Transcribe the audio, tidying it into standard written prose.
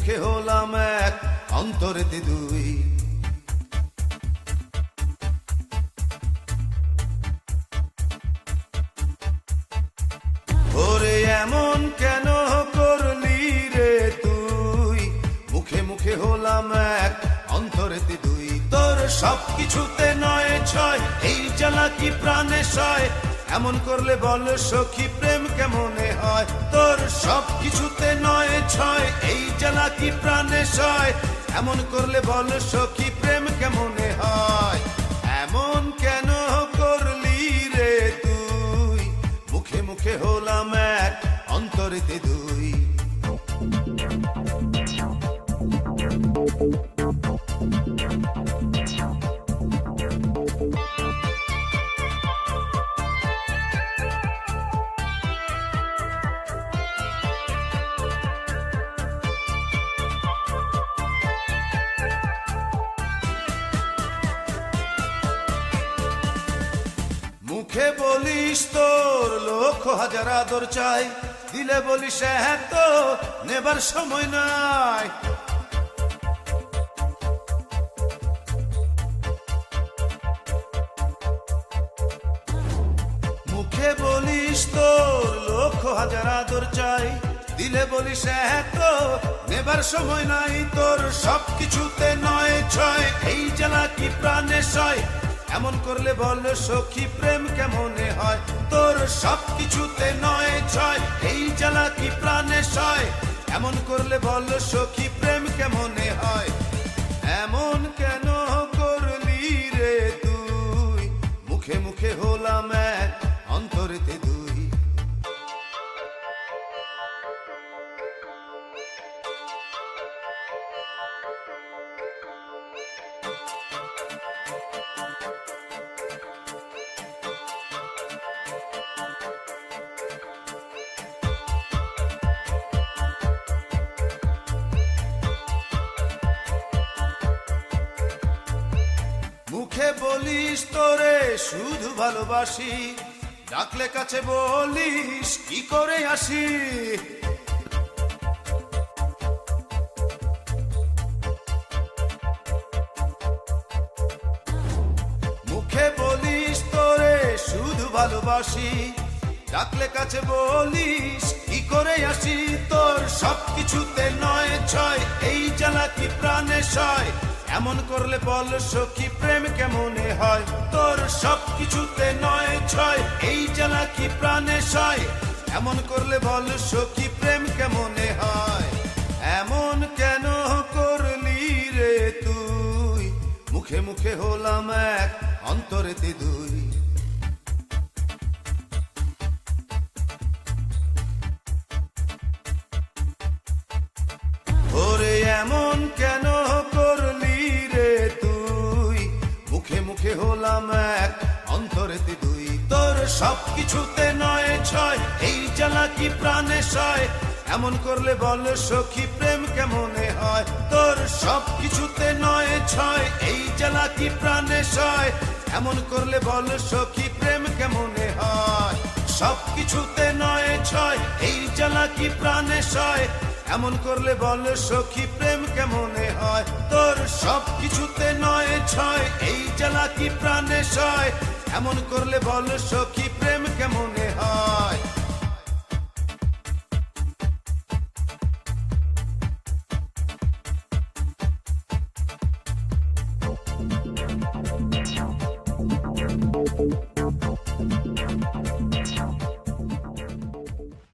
মুখে হলাম এক, অন্তরেতে দুই। ওরে এমন কেন করলি রে তুই, মুখে মুখে হলাম এক, অন্তরেতে দুই। তোর সব কিছুতে নয় ছয়, এই জ্বালা কি প্রাণে সয়, এমন করলে বল সখী প্রেম কেমনে হয়। তোর সব কিছুতে নয় ছয়, এই জ্বালা কি প্রাণে সয়, এমন করলে বল সখী প্রেম কেমনে হয়। এমন কেন করলি রে তুই, মুখে মুখে হলাম এক, অন্তরেতে দুই। মুখে বলিস তোর লক্ষ হাজার আদর চাই, দিলে বলিস হ্যাঁ তো নেবার সময় নাই। মুখে বলিস তোর লক্ষ হাজার আদর চাই, দিলে বলিস হ্যাঁ তো নেবার সময় নাই। তোর সব কিছুতে নয় ছয়, এই জ্বালা কি প্রাণে সয়, এমন করলে বল সখী প্রেম কেমনে হয়। তোর সব কিছুতে নয় ছয়, এই জ্বালা কি প্রাণে সয়, এমন করলে বল সখী প্রেম কেমনে হয়। এমন কেন করলি রে তুই, মুখে মুখে হলাম এক, অন্তরেতে দুই। মুখে বলিস তোরে শুধু ভালোবাসি, ডাকলে কাছে বলিস কি করে আসি। মুখে বলিস তোরে শুধু ভালোবাসি, ডাকলে কাছে বলিস কি করে আসি। তোর সব কিছুতে নয় ছয়, এই জ্বালা কি প্রাণে সয়, এমন করলে বল সখী প্রেম কেমনে হয়। তোর সব কিছুতে নয় ছয়, এই জ্বালা কি প্রাণে সয়, এমন করলে বল সখী প্রেম কেমনে হয়। এমন কেন করলি রে তুই, মুখে মুখে হলাম এক, অন্তরেতে দুই। ওরে এমন কেন করলি রে তুই, মুখে মুখে হলাম এক, অন্তরেতে দুই। তোর সব কিছুতে নয় ছয়, এই জ্বালা কি প্রাণে সয়, এমন করলে বল সখী প্রেম কেমনে হয়। তোর সব কিছুতে নয় ছয়, এই জ্বালা কি প্রাণে সয়, এমন করলে বল সখী প্রেম কেমনে হয়। সব কিছুতে নয় ছয়, এই জ্বালা কি প্রাণে সয়, এমন করলে বল সখী প্রেম কেমনে হয়। তোর সব কিছুতে নয় ছয়, এই জ্বালা কি প্রাণে সয়, এমন করলে বল সখী প্রেম কেমন